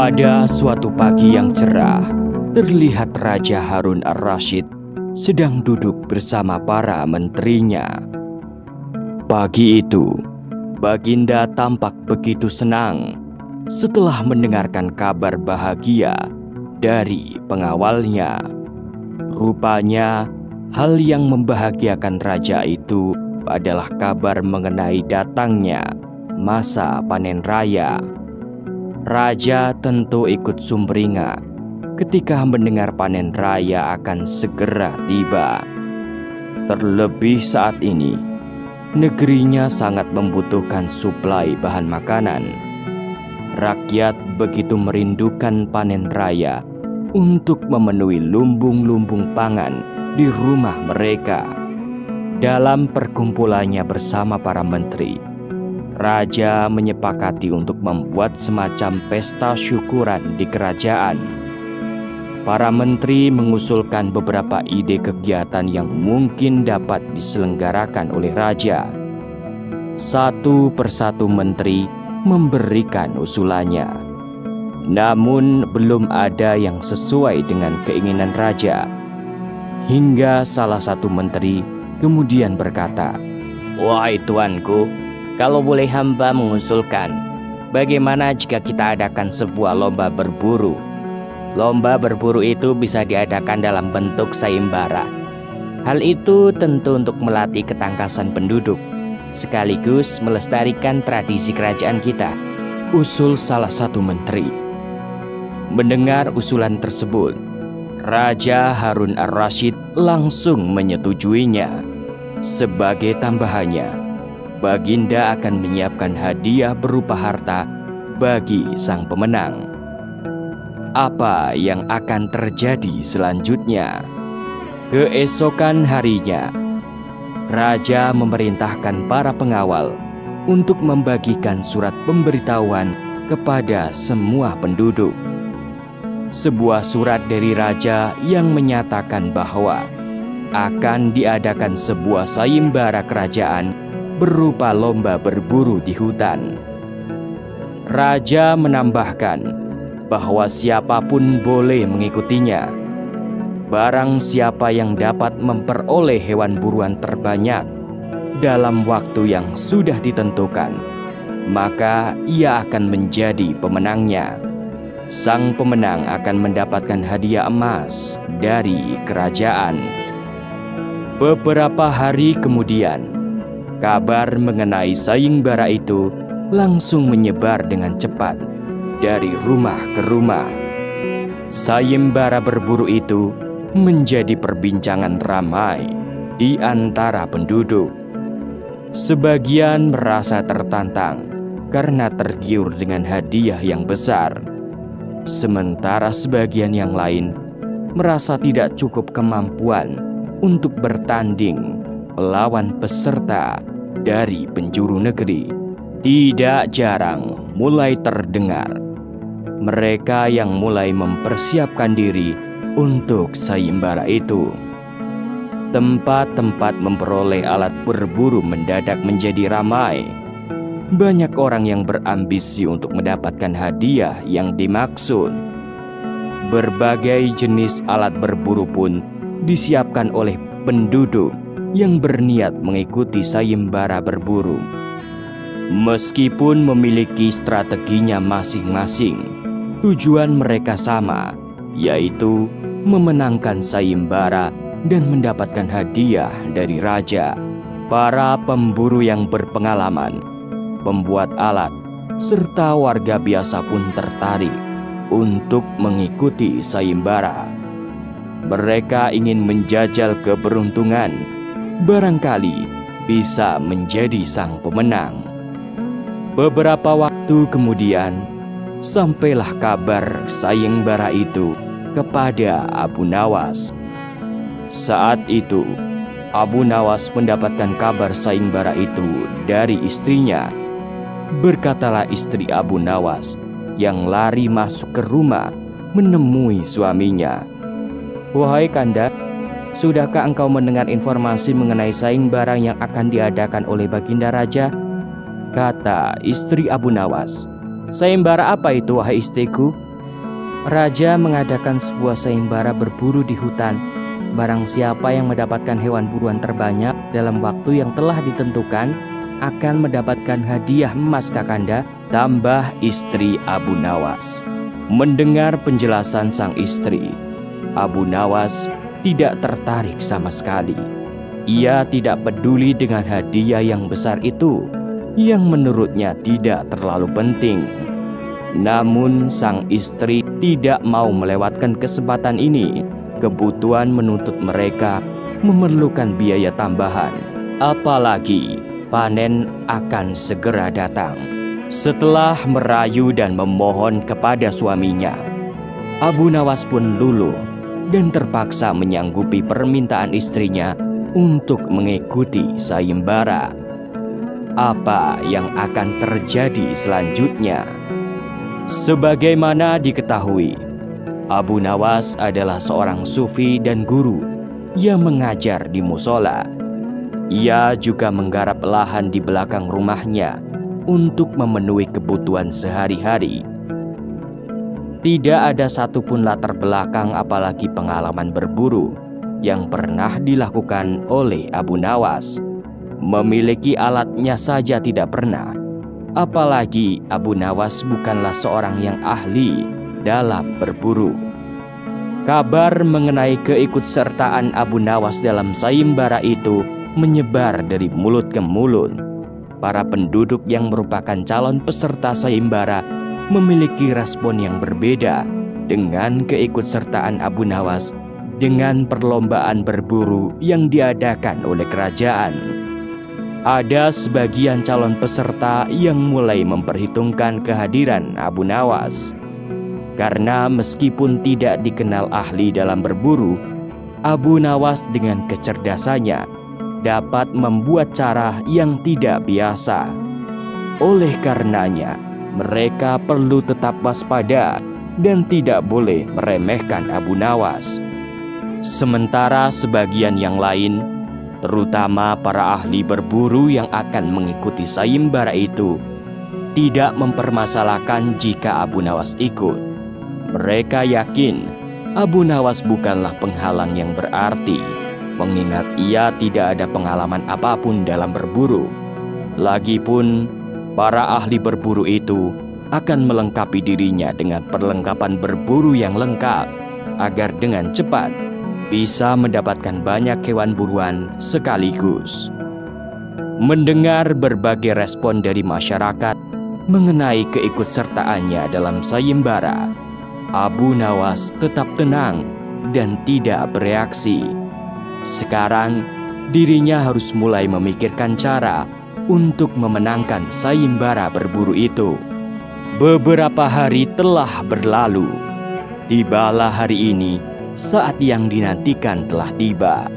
Pada suatu pagi yang cerah, terlihat Raja Harun ar-Rasyid sedang duduk bersama para menterinya. Pagi itu, Baginda tampak begitu senang setelah mendengarkan kabar bahagia dari pengawalnya. Rupanya, hal yang membahagiakan raja itu adalah kabar mengenai datangnya masa panen raya. Raja tentu ikut sumringah ketika mendengar panen raya akan segera tiba. Terlebih saat ini, negerinya sangat membutuhkan suplai bahan makanan. Rakyat begitu merindukan panen raya untuk memenuhi lumbung-lumbung pangan di rumah mereka. Dalam perkumpulannya bersama para menteri, Raja menyepakati untuk membuat semacam pesta syukuran di kerajaan. Para menteri mengusulkan beberapa ide kegiatan yang mungkin dapat diselenggarakan oleh Raja. Satu persatu menteri memberikan usulannya. Namun belum ada yang sesuai dengan keinginan Raja. Hingga salah satu menteri kemudian berkata, "Wahai tuanku, kalau boleh hamba mengusulkan, bagaimana jika kita adakan sebuah lomba berburu? Lomba berburu itu bisa diadakan dalam bentuk sayembara. Hal itu tentu untuk melatih ketangkasan penduduk, sekaligus melestarikan tradisi kerajaan kita," usul salah satu menteri. Mendengar usulan tersebut, Raja Harun ar-Rasyid langsung menyetujuinya. Sebagai tambahannya, Baginda akan menyiapkan hadiah berupa harta bagi sang pemenang. Apa yang akan terjadi selanjutnya? Keesokan harinya, Raja memerintahkan para pengawal untuk membagikan surat pemberitahuan kepada semua penduduk. Sebuah surat dari Raja yang menyatakan bahwa akan diadakan sebuah sayembara kerajaan berupa lomba berburu di hutan. Raja menambahkan bahwa siapapun boleh mengikutinya. Barang siapa yang dapat memperoleh hewan buruan terbanyak dalam waktu yang sudah ditentukan, maka ia akan menjadi pemenangnya. Sang pemenang akan mendapatkan hadiah emas dari kerajaan. Beberapa hari kemudian, kabar mengenai sayembara itu langsung menyebar dengan cepat dari rumah ke rumah. Sayembara berburu itu menjadi perbincangan ramai di antara penduduk. Sebagian merasa tertantang karena tergiur dengan hadiah yang besar. Sementara sebagian yang lain merasa tidak cukup kemampuan untuk bertanding melawan peserta dari penjuru negeri. Tidak jarang mulai terdengar mereka yang mulai mempersiapkan diri untuk sayembara itu. Tempat-tempat memperoleh alat berburu mendadak menjadi ramai. Banyak orang yang berambisi untuk mendapatkan hadiah yang dimaksud. Berbagai jenis alat berburu pun disiapkan oleh penduduk yang berniat mengikuti sayembara berburu. Meskipun memiliki strateginya masing-masing, tujuan mereka sama, yaitu memenangkan sayembara dan mendapatkan hadiah dari raja. Para pemburu yang berpengalaman, pembuat alat, serta warga biasa pun tertarik untuk mengikuti sayembara. Mereka ingin menjajal keberuntungan, barangkali bisa menjadi sang pemenang. Beberapa waktu kemudian, sampailah kabar sayembara itu kepada Abu Nawas. Saat itu, Abu Nawas mendapatkan kabar sayembara itu dari istrinya. Berkatalah istri Abu Nawas yang lari masuk ke rumah menemui suaminya. "Wahai Kanda, sudahkah engkau mendengar informasi mengenai sayembara yang akan diadakan oleh Baginda Raja?" Kata istri Abu Nawas. "Sayembara apa itu, wahai istriku?" Raja mengadakan sebuah sayembara berburu di hutan. Barang siapa yang mendapatkan hewan buruan terbanyak dalam waktu yang telah ditentukan akan mendapatkan hadiah emas Kakanda tambah istri Abu Nawas. Mendengar penjelasan sang istri, Abu Nawas tidak tertarik sama sekali. Ia tidak peduli dengan hadiah yang besar itu, yang menurutnya tidak terlalu penting. Namun sang istri tidak mau melewatkan kesempatan ini. Kebutuhan menuntut mereka memerlukan biaya tambahan. Apalagi panen akan segera datang. Setelah merayu dan memohon kepada suaminya, Abu Nawas pun luluh dan terpaksa menyanggupi permintaan istrinya untuk mengikuti sayembara. Apa yang akan terjadi selanjutnya? Sebagaimana diketahui, Abu Nawas adalah seorang sufi dan guru yang mengajar di musola. Ia juga menggarap lahan di belakang rumahnya untuk memenuhi kebutuhan sehari-hari. Tidak ada satupun latar belakang apalagi pengalaman berburu yang pernah dilakukan oleh Abu Nawas. Memiliki alatnya saja tidak pernah. Apalagi Abu Nawas bukanlah seorang yang ahli dalam berburu. Kabar mengenai keikutsertaan Abu Nawas dalam sayembara itu menyebar dari mulut ke mulut. Para penduduk yang merupakan calon peserta sayembara memiliki respon yang berbeda dengan keikutsertaan Abu Nawas dengan perlombaan berburu yang diadakan oleh kerajaan. Ada sebagian calon peserta yang mulai memperhitungkan kehadiran Abu Nawas. Karena meskipun tidak dikenal ahli dalam berburu, Abu Nawas dengan kecerdasannya dapat membuat cara yang tidak biasa. Oleh karenanya, mereka perlu tetap waspada dan tidak boleh meremehkan Abu Nawas. Sementara sebagian yang lain, terutama para ahli berburu yang akan mengikuti sayembara itu, tidak mempermasalahkan jika Abu Nawas ikut. Mereka yakin Abu Nawas bukanlah penghalang yang berarti, mengingat ia tidak ada pengalaman apapun dalam berburu. Lagipun, para ahli berburu itu akan melengkapi dirinya dengan perlengkapan berburu yang lengkap, agar dengan cepat bisa mendapatkan banyak hewan buruan sekaligus. Mendengar berbagai respon dari masyarakat mengenai keikutsertaannya dalam sayembara, Abu Nawas tetap tenang dan tidak bereaksi. Sekarang, dirinya harus mulai memikirkan cara untuk memenangkan sayembara berburu itu. Beberapa hari telah berlalu. Tibalah hari ini, saat yang dinantikan telah tiba.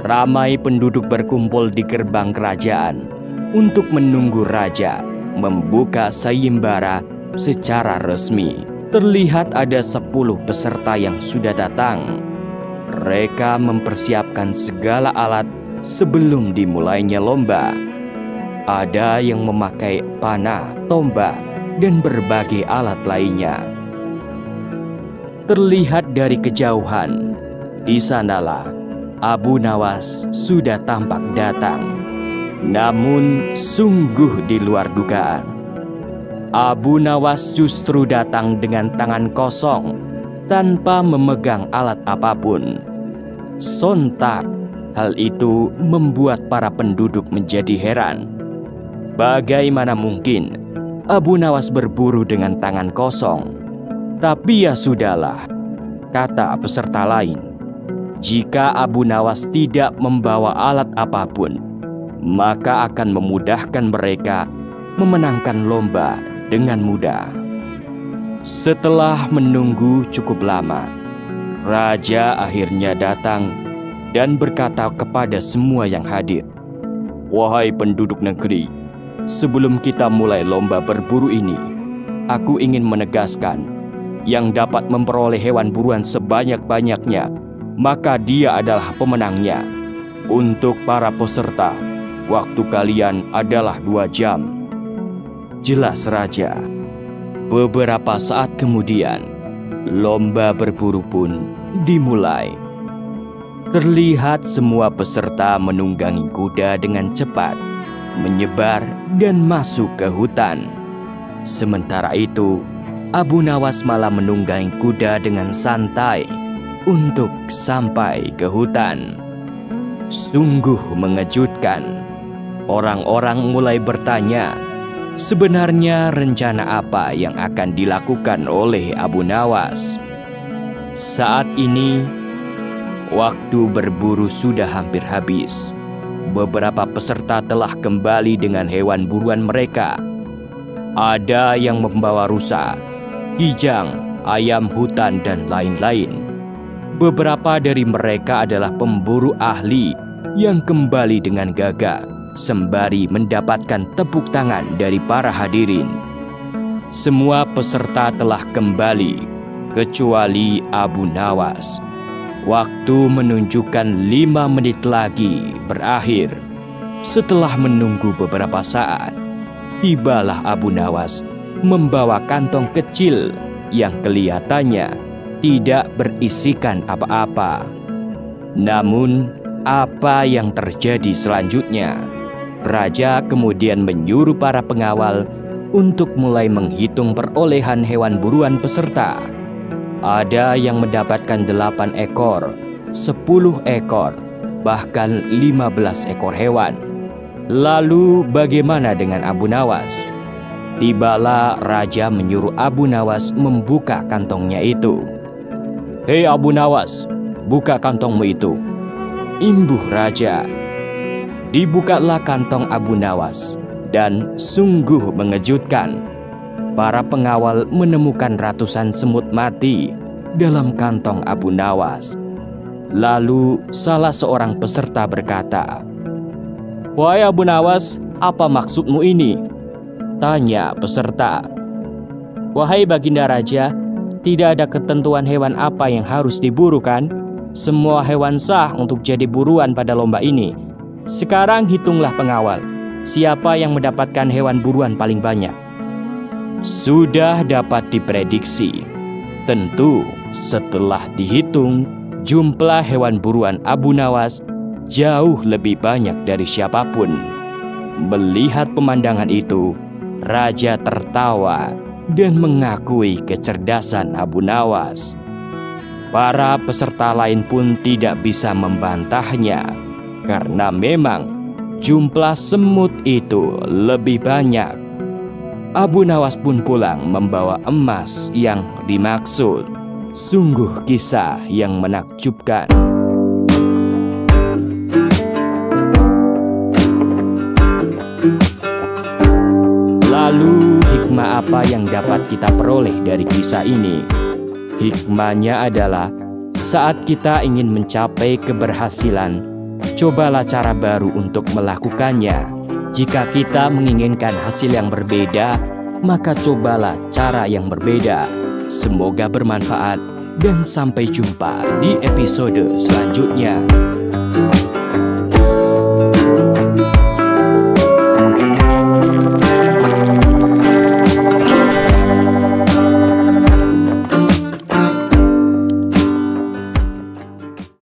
Ramai penduduk berkumpul di gerbang kerajaan untuk menunggu raja membuka sayembara secara resmi. Terlihat ada 10 peserta yang sudah datang. Mereka mempersiapkan segala alat sebelum dimulainya lomba. Ada yang memakai panah, tombak, dan berbagai alat lainnya. Terlihat dari kejauhan, di sanalah Abu Nawas sudah tampak datang. Namun sungguh di luar dugaan. Abu Nawas justru datang dengan tangan kosong, tanpa memegang alat apapun. Sontak, hal itu membuat para penduduk menjadi heran. Bagaimana mungkin Abu Nawas berburu dengan tangan kosong? Tapi ya sudahlah, kata peserta lain. Jika Abu Nawas tidak membawa alat apapun, maka akan memudahkan mereka memenangkan lomba dengan mudah. Setelah menunggu cukup lama, raja akhirnya datang dan berkata kepada semua yang hadir, "Wahai penduduk negeri, sebelum kita mulai lomba berburu ini, aku ingin menegaskan, yang dapat memperoleh hewan buruan sebanyak-banyaknya, maka dia adalah pemenangnya. Untuk para peserta, waktu kalian adalah 2 jam. Jelas raja. Beberapa saat kemudian, lomba berburu pun dimulai. Terlihat semua peserta menunggangi kuda dengan cepat, menyebar dan masuk ke hutan. Sementara itu, Abu Nawas malah menunggangi kuda dengan santai untuk sampai ke hutan. Sungguh mengejutkan. Orang-orang mulai bertanya, sebenarnya rencana apa yang akan dilakukan oleh Abu Nawas? Saat ini, waktu berburu sudah hampir habis. Beberapa peserta telah kembali dengan hewan buruan mereka. Ada yang membawa rusa, kijang, ayam hutan, dan lain-lain. Beberapa dari mereka adalah pemburu ahli yang kembali dengan gagah, sembari mendapatkan tepuk tangan dari para hadirin. Semua peserta telah kembali, kecuali Abu Nawas. Waktu menunjukkan 5 menit lagi berakhir. Setelah menunggu beberapa saat, tibalah Abu Nawas membawa kantong kecil yang kelihatannya tidak berisikan apa-apa. Namun, apa yang terjadi selanjutnya? Raja kemudian menyuruh para pengawal untuk mulai menghitung perolehan hewan buruan peserta. Ada yang mendapatkan 8 ekor, 10 ekor, bahkan 15 ekor hewan. Lalu bagaimana dengan Abu Nawas? Tibalah raja menyuruh Abu Nawas membuka kantongnya itu. "Hei Abu Nawas, buka kantongmu itu," imbuh raja. Dibukalah kantong Abu Nawas dan sungguh mengejutkan. Para pengawal menemukan ratusan semut mati dalam kantong Abu Nawas. Lalu salah seorang peserta berkata, "Wahai Abu Nawas, apa maksudmu ini?" Tanya peserta. "Wahai Baginda Raja, tidak ada ketentuan hewan apa yang harus diburu kan? Semua hewan sah untuk jadi buruan pada lomba ini. Sekarang hitunglah pengawal, siapa yang mendapatkan hewan buruan paling banyak." Sudah dapat diprediksi. Tentu setelah dihitung, jumlah hewan buruan Abu Nawas jauh lebih banyak dari siapapun. Melihat pemandangan itu, raja tertawa dan mengakui kecerdasan Abu Nawas. Para peserta lain pun tidak bisa membantahnya, karena memang jumlah semut itu lebih banyak. Abu Nawas pun pulang membawa emas yang dimaksud. Sungguh kisah yang menakjubkan. Lalu hikmah apa yang dapat kita peroleh dari kisah ini? Hikmahnya adalah saat kita ingin mencapai keberhasilan, cobalah cara baru untuk melakukannya. Jika kita menginginkan hasil yang berbeda, maka cobalah cara yang berbeda. Semoga bermanfaat dan sampai jumpa di episode selanjutnya.